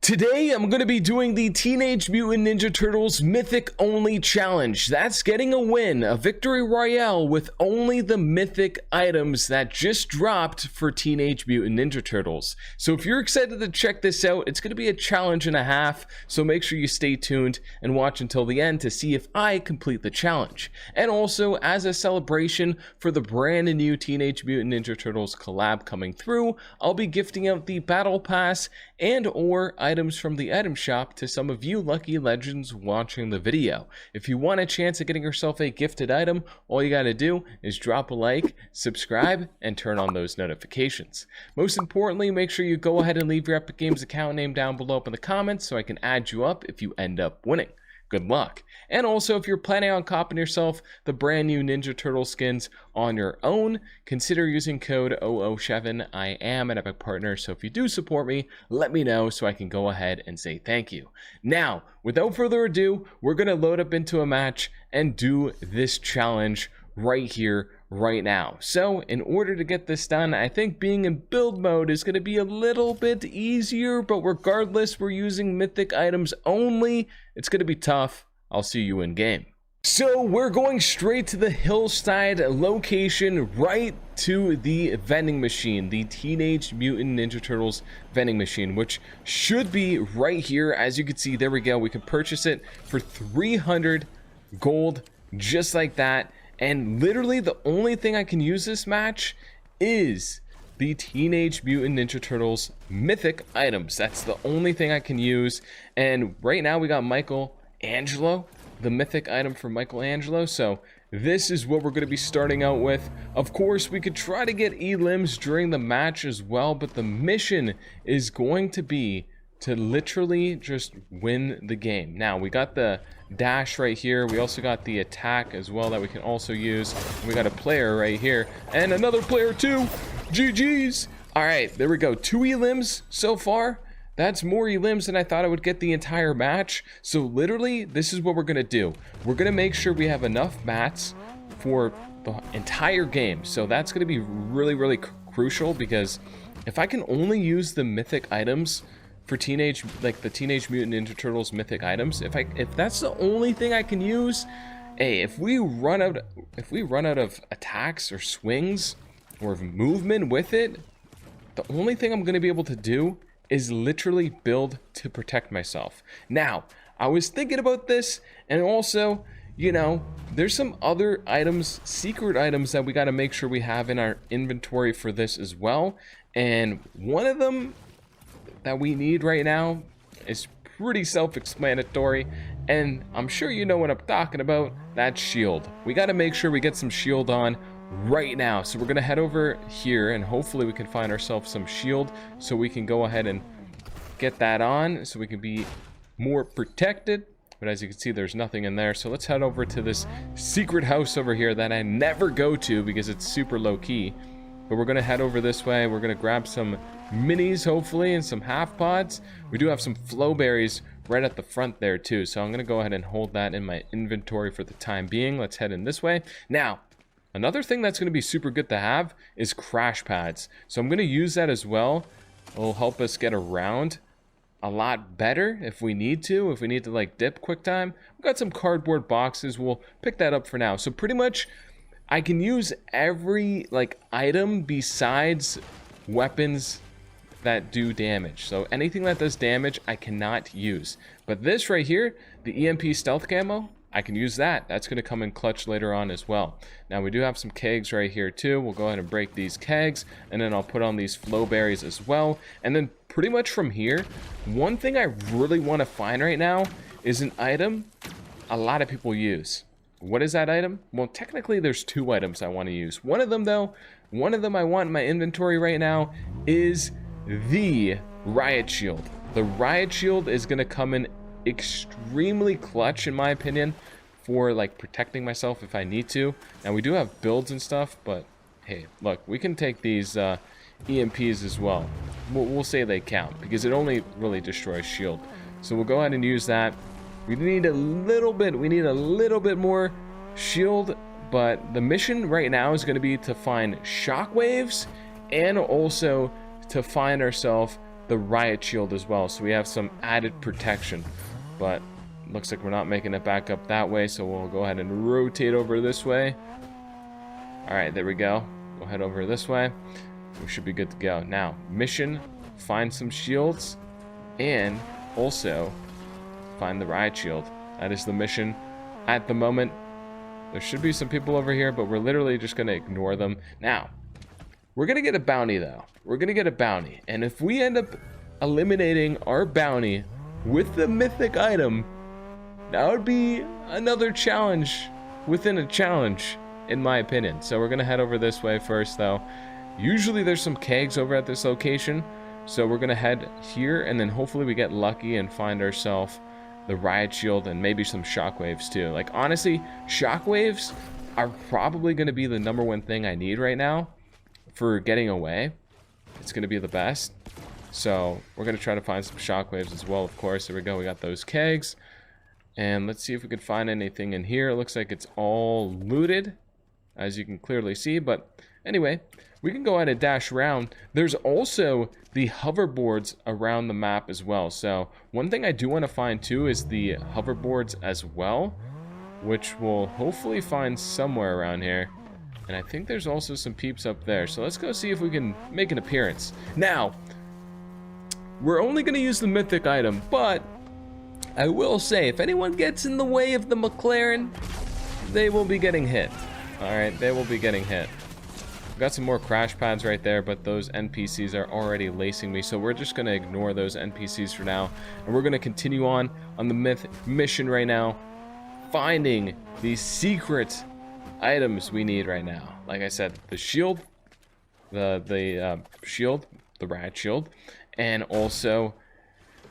Today, I'm going to be doing the Teenage Mutant Ninja Turtles Mythic Only Challenge. That's getting a win, a victory royale with only the mythic items that just dropped for Teenage Mutant Ninja Turtles. So if you're excited to check this out, it's going to be a challenge and a half, so make sure you stay tuned and watch until the end to see if I complete the challenge. And also, as a celebration for the brand new Teenage Mutant Ninja Turtles collab coming through, I'll be gifting out the Battle Pass and or items from the item shop to some of you lucky legends watching the video. If you want a chance at getting yourself a gifted item, all you gotta do is drop a like, subscribe, and turn on those notifications. Most importantly, make sure you go ahead and leave your Epic Games account name down below in the comments so I can add you up if you end up winning. Good luck. And also, if you're planning on copping yourself the brand new Ninja Turtle skins on your own, consider using code OO7. I am an Epic partner, so if you do support me, let me know so I can go ahead and say thank you. Now, without further ado, we're going to load up into a match and do this challenge right here, right now. So in order to get this done, I think being in build mode is going to be a little bit easier, but regardless, we're using mythic items only. It's going to be tough. I'll see you in game. So we're going straight to the hillside location, right to the vending machine, the Teenage Mutant Ninja Turtles vending machine, which should be right here. As you can see, there we go. We can purchase it for 300 gold, just like that. And literally the only thing I can use this match is the Teenage Mutant Ninja Turtles mythic items. That's the only thing I can use. And right now we got Michelangelo, the mythic item for Michelangelo. So this is what we're going to be starting out with. Of course, we could try to get elims during the match as well, but the mission is going to be to literally just win the game. Now, we got the dash right here. We also got the attack as well that we can also use. We got a player right here and another player too. GG's. All right, there we go. 2 elims so far. That's more elims than I thought I would get the entire match. So literally, this is what we're going to do. We're going to make sure we have enough mats for the entire game. So that's going to be really, really crucial, because if I can only use the mythic items for the Teenage Mutant Ninja Turtles mythic items, if that's the only thing I can use, hey, if we run out of attacks or swings or movement with it, the only thing I'm going to be able to do is literally build to protect myself. Now, I was thinking about this, and also, you know, there's some other items, secret items, that we got to make sure we have in our inventory for this as well. And one of them that we need right now is pretty self-explanatory, and I'm sure you know what I'm talking about. That's shield. We got to make sure we get some shield on right now. So we're gonna head over here and hopefully we can find ourselves some shield so we can go ahead and get that on so we can be more protected. But as you can see, there's nothing in there. So let's head over to this secret house over here that I never go to because it's super low key. But we're gonna head over this way. We're gonna grab some minis hopefully and some half pods. We do have some flow berries right at the front there too, so I'm gonna go ahead and hold that in my inventory for the time being. Let's head in this way. Now, another thing that's going to be super good to have is crash pads. So I'm going to use that as well. It'll help us get around a lot better if we need to like dip quick time. We've got some cardboard boxes. We'll pick that up for now. So pretty much I can use every like item besides weapons that do damage. So anything that does damage I cannot use. But this right here, the EMP stealth camo, I can use that. That's going to come in clutch later on as well. Now we do have some kegs right here too. We'll go ahead and break these kegs, and then I'll put on these flow berries as well. And then pretty much from here, one thing I really want to find right now is an item a lot of people use. What is that item? Well, technically there's 2 items I want to use. One of them I want in my inventory right now is the riot shield. The riot shield is going to come in extremely clutch in my opinion for like protecting myself if I need to. Now we do have builds and stuff, but hey, look, we can take these EMPs as well. We'll say they count because it only really destroys shield. So we'll go ahead and use that. We need a little bit more shield, but the mission right now is going to be to find shockwaves and also to find ourselves the riot shield as well, so we have some added protection. But looks like we're not making it back up that way, so we'll go ahead and rotate over this way. Alright, there we go. We'll head over this way. We should be good to go. Now, mission, find some shields, and also find the riot shield. That is the mission at the moment. There should be some people over here, but we're literally just going to ignore them. Now, we're going to get a bounty, though. We're going to get a bounty. And if we end up eliminating our bounty with the mythic item, that would be another challenge within a challenge, in my opinion. So we're going to head over this way first, though. Usually there's some kegs over at this location, so we're going to head here, and then hopefully we get lucky and find ourselves the riot shield and maybe some shockwaves too. Like, honestly, shockwaves are probably going to be the #1 thing I need right now for getting away. It's going to be the best. So we're going to try to find some shockwaves as well, of course. There we go. We got those kegs. And let's see if we can find anything in here. It looks like it's all looted, as you can clearly see. But anyway, we can go ahead and dash around. There's also the hoverboards around the map as well. So one thing I do want to find too is the hoverboards as well, which we'll hopefully find somewhere around here. And I think there's also some peeps up there. So let's go see if we can make an appearance. Now, we're only going to use the mythic item, but I will say, if anyone gets in the way of the McLaren, they will be getting hit. Alright, they will be getting hit. We've got some more crash pads right there, but those NPCs are already lacing me, so we're just going to ignore those NPCs for now. And we're going to continue on the mission right now, finding these secret items we need right now. Like I said, the shield, the shield, the riot shield, and also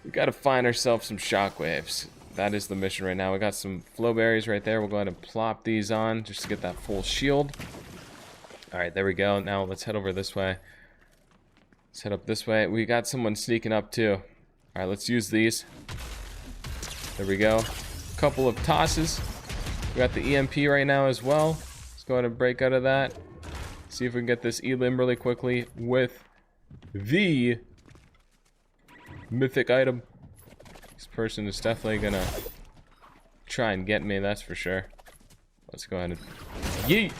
we got to find ourselves some shockwaves. That is the mission right now. We got some flow berries right there. We'll go ahead and plop these on just to get that full shield. Alright, there we go. Now let's head over this way. Let's head up this way. We got someone sneaking up too. Alright, let's use these. There we go. A couple of tosses. We got the EMP right now as well. Let's go ahead and break out of that. See if we can get this elim really quickly with the mythic item. This person is definitely gonna try and get me, that's for sure. Let's go ahead and yeet.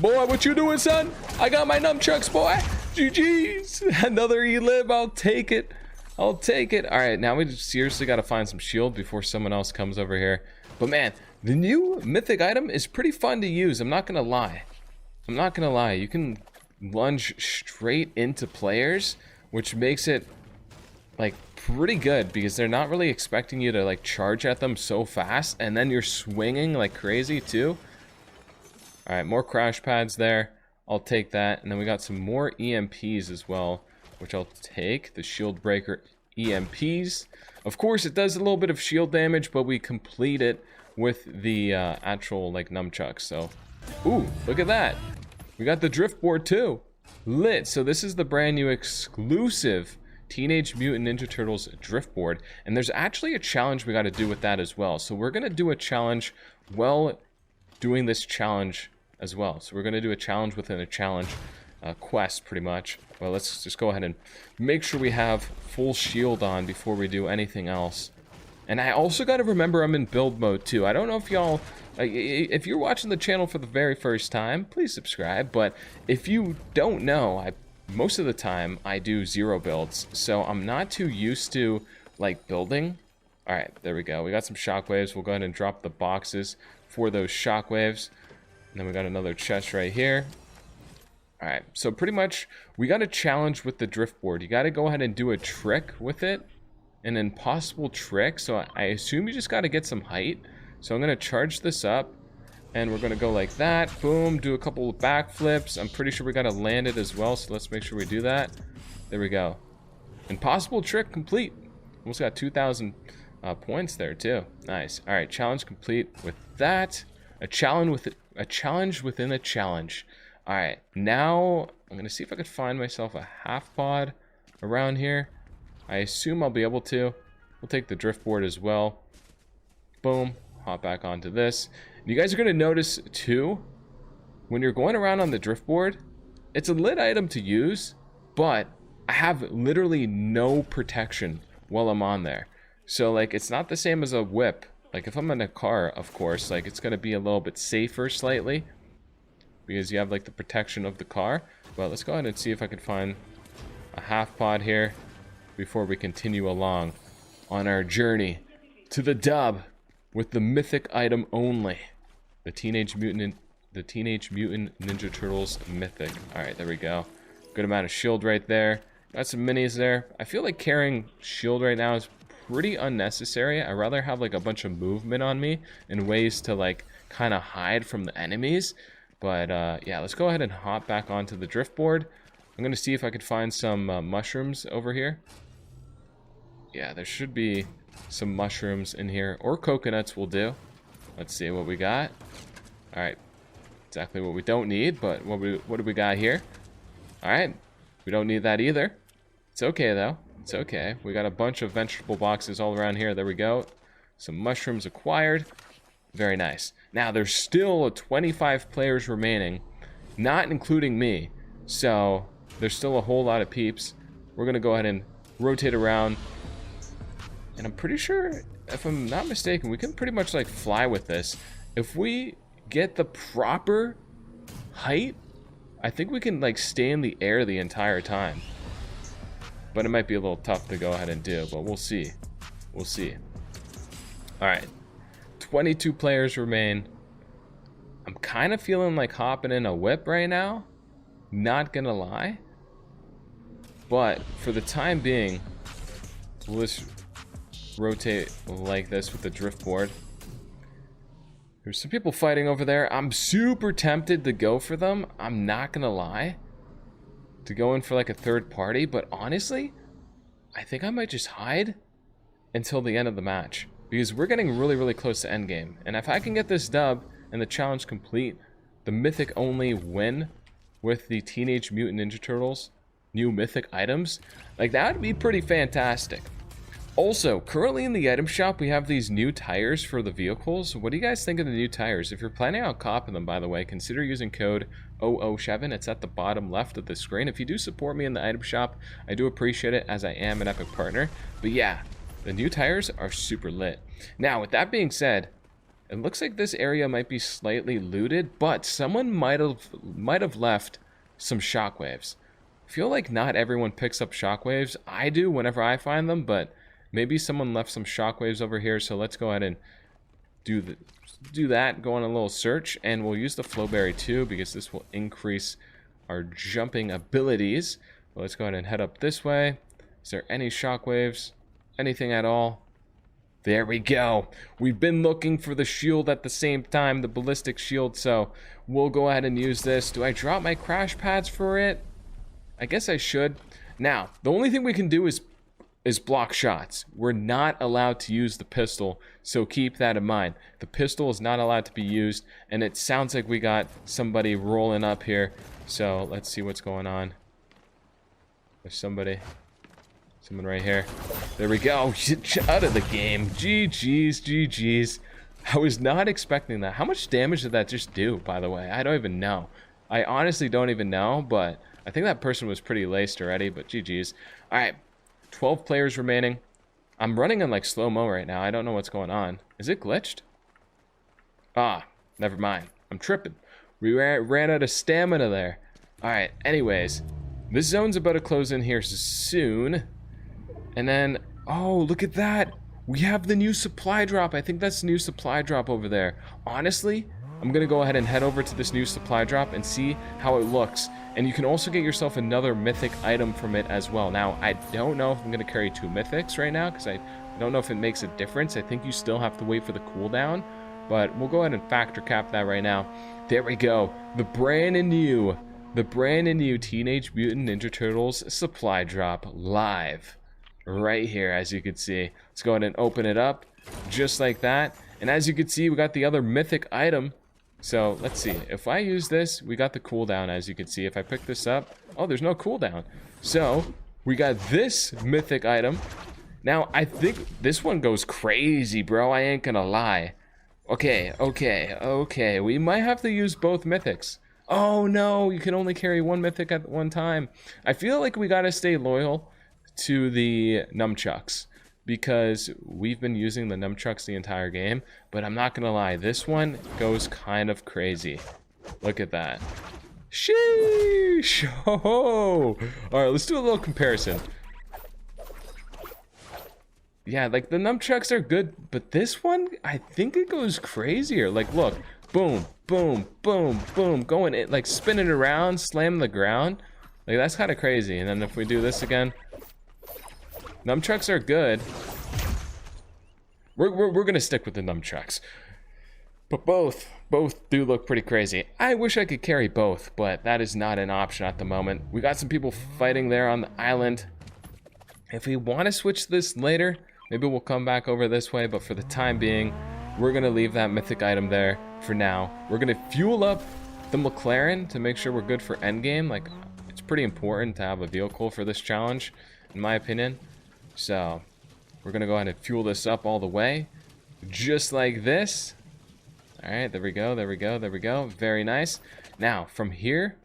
Boy, what you doing, son? I got my nunchucks, boy. GG's. Another elim. I'll take it. I'll take it. All right, now we just seriously got to find some shield before someone else comes over here. But man, the new mythic item is pretty fun to use. I'm not gonna lie. I'm not gonna lie. You can lunge straight into players, which makes it like pretty good because they're not really expecting you to like charge at them so fast, and then you're swinging like crazy too. All right, more crash pads there. I'll take that. And then we got some more EMPs as well, which I'll take. The shield breaker EMPs. Of course, it does a little bit of shield damage, but we complete it with the actual like nunchucks. So, ooh, look at that. We got the drift board too. Lit. So this is the brand new exclusive Teenage Mutant Ninja Turtles drift board. And there's actually a challenge we got to do with that as well. So we're going to do a challenge while doing this challenge as well. So we're going to do a challenge within a challenge quest pretty much. Well, let's just go ahead and make sure we have full shield on before we do anything else. And I also got to remember I'm in build mode too. I don't know if y'all, if you're watching the channel for the very first time, please subscribe. But if you don't know, most of the time I do 0 builds. So I'm not too used to like building. All right, there we go. We got some shockwaves. We'll go ahead and drop the boxes for those shockwaves. And then we got another chest right here. All right, so pretty much we got a challenge with the drift board. You got to go ahead and do a trick with it, an impossible trick. So I assume you just got to get some height. So I'm going to charge this up, and we're going to go like that. Boom, do a couple of backflips. I'm pretty sure we got to land it as well, so let's make sure we do that. There we go. Impossible trick complete. Almost got 2,000 points there too. Nice. All right, challenge complete with that. A challenge within a challenge. All right, now I'm gonna see if I could find myself a half pod around here. I assume I'll be able to. We'll take the drift board as well. Boom, hop back onto this. And you guys are gonna notice too, when you're going around on the drift board, it's a lit item to use, but I have literally no protection while I'm on there. So like, it's not the same as a whip. Like if I'm in a car, of course, like it's gonna be a little bit safer slightly because you have like the protection of the car. But let's go ahead and see if I can find a half pod here before we continue along on our journey to the dub with the mythic item only, the Teenage Mutant Ninja Turtles mythic. All right, there we go. Good amount of shield right there. Got some minis there. I feel like carrying shield right now is pretty unnecessary. I'd rather have like a bunch of movement on me and ways to like kind of hide from the enemies. But yeah, let's go ahead and hop back onto the drift board. I'm gonna see if I could find some mushrooms over here. Yeah, there should be some mushrooms in here, or coconuts will do. Let's see what we got. All right, exactly what we don't need, but what do we got here? All right, we don't need that either. It's okay though. It's okay. We got a bunch of vegetable boxes all around here. There we go. Some mushrooms acquired. Very nice. Now, there's still 25 players remaining, not including me. So, there's still a whole lot of peeps. We're going to go ahead and rotate around. And I'm pretty sure, if I'm not mistaken, we can pretty much like fly with this. If we get the proper height, I think we can like stay in the air the entire time. But it might be a little tough to go ahead and do, but we'll see. We'll see. Alright. 22 players remain. I'm kind of feeling like hopping in a whip right now. Not gonna lie. But for the time being, let's rotate like this with the drift board. There's some people fighting over there. I'm super tempted to go for them. I'm not gonna lie. To go in for like a third party, but honestly, I think I might just hide until the end of the match because we're getting really, really close to endgame. And if I can get this dub and the challenge complete, the mythic only win with the Teenage Mutant Ninja Turtles new mythic items, like that would be pretty fantastic. Also, currently in the item shop, we have these new tires for the vehicles. What do you guys think of the new tires? If you're planning on copping them, by the way, consider using code OO7. It's at the bottom left of the screen. If you do support me in the item shop, I do appreciate it as I am an Epic partner. But yeah, the new tires are super lit. Now, with that being said, it looks like this area might be slightly looted, but someone might have left some shockwaves. I feel like not everyone picks up shockwaves. I do whenever I find them, but maybe someone left some shockwaves over here, so let's go ahead and do that, go on a little search, and we'll use the flowberry too, because this will increase our jumping abilities. Well, let's go ahead and head up this way. Is there any shockwaves? Anything at all? There we go. We've been looking for the shield at the same time, the ballistic shield, so we'll go ahead and use this. Do I drop my crash pads for it? I guess I should. Now, the only thing we can do is block shots. We're not allowed to use the pistol, so keep that in mind. The pistol is not allowed to be used, and it sounds like we got somebody rolling up here, so let's see what's going on. There's someone right here. There we go. Out of the game. GG's, GG's. I was not expecting that. How much damage did that just do, by the way? I don't even know. I honestly don't even know, but I think that person was pretty laced already, but GG's. All right. 12 players remaining. I'm running in like slow-mo right now. I don't know what's going on. Is it glitched? Ah, never mind. I'm tripping. We ran out of stamina there. Alright, anyways. This zone's about to close in here soon. And then, oh, look at that. We have the new supply drop. I think that's the new supply drop over there. Honestly, I'm going to go ahead and head over to this new supply drop and see how it looks. And you can also get yourself another mythic item from it as well. Now, I don't know if I'm going to carry 2 mythics right now because I don't know if it makes a difference. I think you still have to wait for the cooldown. But we'll go ahead and factor cap that right now. There we go. The brand new Teenage Mutant Ninja Turtles supply drop live. Right here, as you can see. Let's go ahead and open it up. Just like that. And as you can see, we got the other mythic item. So, let's see. If I use this, we got the cooldown, as you can see. If I pick this up, oh, there's no cooldown. So, we got this mythic item. Now, I think this one goes crazy, bro. I ain't gonna lie. Okay. We might have to use both mythics. Oh no, you can only carry one mythic at one time. I feel like we gotta stay loyal to the nunchucks because we've been using the nunchucks the entire game, but I'm not gonna lie, this one goes kind of crazy. Look at that. Sheesh! Oh! Alright, let's do a little comparison. Yeah, like the nunchucks are good, but this one, I think it goes crazier. Like, look, boom, boom, boom, boom, going it, like spinning around, slamming the ground. Like, that's kind of crazy. And then if we do this again, nunchucks are good. We're gonna stick with the nunchucks, but both do look pretty crazy. I wish I could carry both, but that is not an option at the moment. We got some people fighting there on the island. If we want to switch this later, maybe we'll come back over this way, but for the time being, we're gonna leave that mythic item there for now. We're gonna fuel up the McLaren to make sure we're good for endgame. Like, it's pretty important to have a vehicle for this challenge, in my opinion. So, we're gonna go ahead and fuel this up all the way, just like this. Alright, there we go, there we go, there we go. Very nice. Now, from here,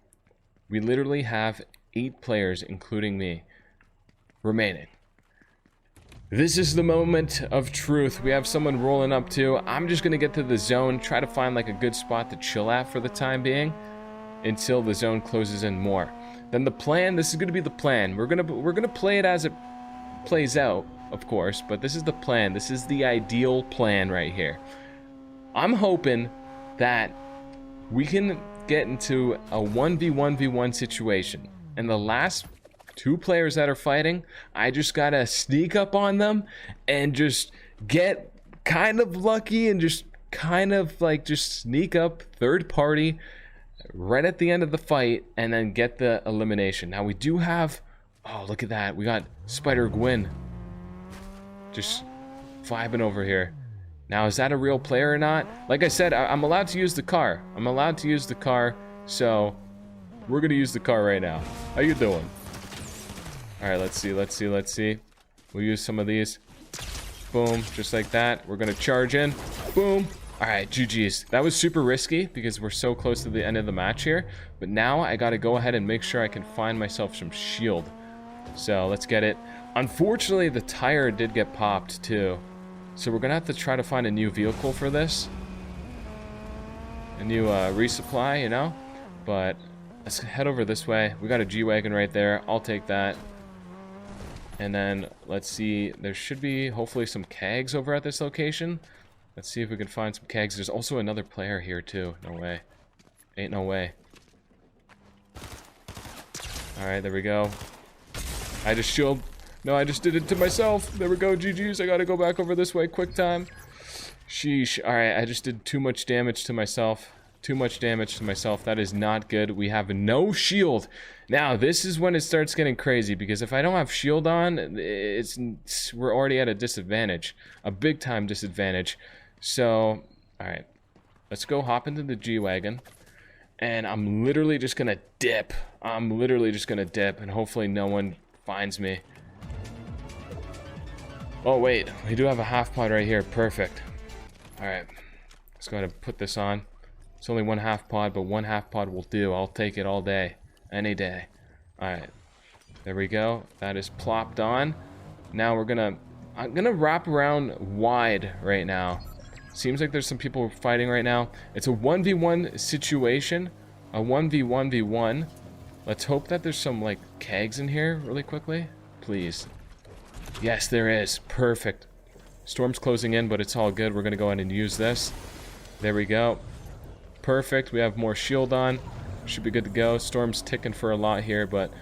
we literally have 8 players, including me, remaining. This is the moment of truth. We have someone rolling up too. I'm just gonna get to the zone, try to find like a good spot to chill at for the time being until the zone closes in more. Then the plan, this is gonna be the plan. We're gonna play it as it plays out, of course, but this is the plan. This is the ideal plan right here. I'm hoping that we can get into a 1v1v1 situation, and the last 2 players that are fighting, I just gotta sneak up on them and just get kind of lucky and just kind of like just sneak up third party right at the end of the fight and then get the elimination. Now we do have, oh look at that, we got Spider Gwen just vibing over here. Now is that a real player or not? Like I said, I'm allowed to use the car. I'm allowed to use the car, so we're gonna use the car right now. How you doing? Alright, let's see. We'll use some of these. Boom, just like that. We're gonna charge in. Boom. Alright, GG's. That was super risky because we're so close to the end of the match here. But now I gotta go ahead and make sure I can find myself some shield. So, let's get it. Unfortunately, the tire did get popped too. So we're gonna have to try to find a new vehicle for this. A new resupply, you know? But let's head over this way. We got a G-Wagon right there. I'll take that. And then, let's see, there should be, hopefully, some kegs over at this location. Let's see if we can find some kegs. There's also another player here, too. No way. Ain't no way. Alright, there we go. I just shield. No, I just did it to myself. There we go, GG's. I gotta go back over this way, quick time. Sheesh. Alright, I just did too much damage to myself. Too much damage to myself. That is not good. We have no shield. Now, this is when it starts getting crazy, because if I don't have shield on, we're already at a disadvantage. A big time disadvantage. So, alright. Let's go hop into the G-Wagon. And I'm literally just gonna dip. I'm literally just gonna dip, and hopefully no one finds me. Oh, wait. We do have a half pod right here. Perfect. Alright. Let's go ahead and put this on. It's only 1 half pod, but 1 half pod will do. I'll take it all day. Any day. Alright. There we go. That is plopped on. Now I'm gonna wrap around wide right now. Seems like there's some people fighting right now. It's a 1v1 situation. A 1v1v1. Let's hope that there's some, like, kegs in here really quickly. Please. Yes, there is. Perfect. Storm's closing in, but it's all good. We're gonna go ahead and use this. There we go. Perfect. We have more shield on. Should be good to go. Storm's ticking for a lot here, but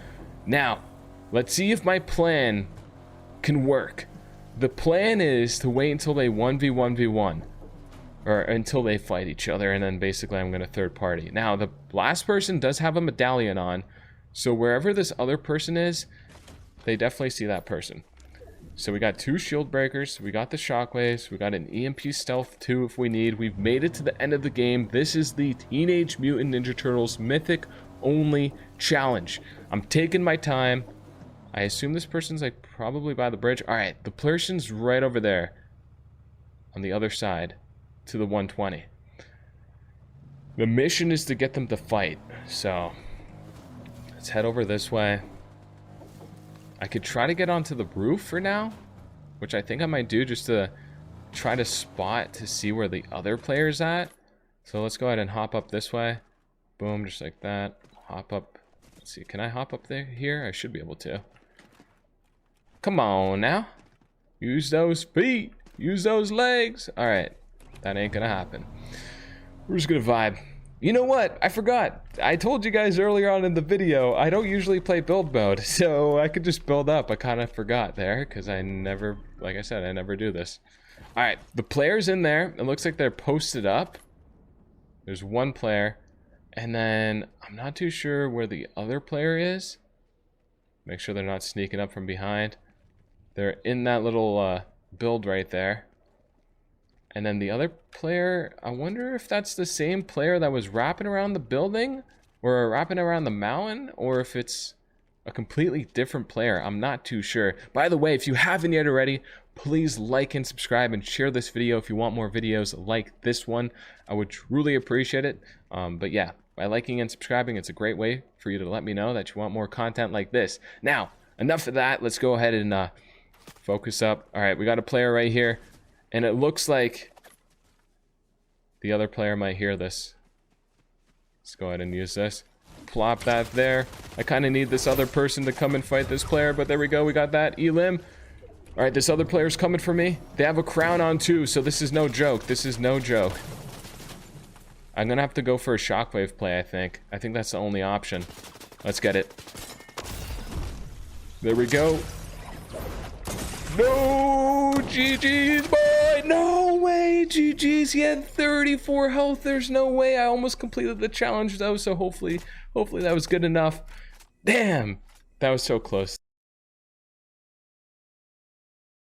now let's see if my plan can work. The plan is to wait until they 1v1v1, or until they fight each other, and then basically I'm gonna third party. Now the last person does have a medallion on, so wherever this other person is, they definitely see that person. So we got 2 shield breakers, we got the shockwaves, we got an EMP stealth too if we need. We've made it to the end of the game. This is the Teenage Mutant Ninja Turtles Mythic Only Challenge. I'm taking my time. I assume this person's like probably by the bridge. Alright, the person's right over there on the other side to the 120. The mission is to get them to fight. So let's head over this way. I could try to get onto the roof for now, which I think I might do just to try to spot to see where the other player's at. So let's go ahead and hop up this way. Boom, just like that. Hop up. Let's see, can I hop up there here? I should be able to. Come on now. Use those feet. Use those legs. All right, that ain't gonna happen. We're just gonna vibe. You know what? I forgot. I told you guys earlier on in the video, I don't usually play build mode, so I could just build up. I kind of forgot there, because I never, like I said, I never do this. All right, the player's in there. It looks like they're posted up. There's one player, and then I'm not too sure where the other player is. Make sure they're not sneaking up from behind. They're in that little build right there. And then the other player, I wonder if that's the same player that was wrapping around the building or wrapping around the mountain, or if it's a completely different player. I'm not too sure. By the way, if you haven't yet already, please like and subscribe and share this video if you want more videos like this one. I would truly appreciate it. But yeah, by liking and subscribing, it's a great way for you to let me know that you want more content like this. Now, enough of that. Let's go ahead and focus up. All right, we got a player right here. And it looks like the other player might hear this. Let's go ahead and use this. Plop that there. I kind of need this other person to come and fight this player, but there we go. We got that. Elim. All right, this other player's coming for me. They have a crown on too, so this is no joke. This is no joke. I'm going to have to go for a shockwave play, I think. I think that's the only option. Let's get it. There we go. No, GG's, boy. No way, GG's. He had 34 health. There's no way. I almost completed the challenge, though, so hopefully that was good enough. Damn, that was so close.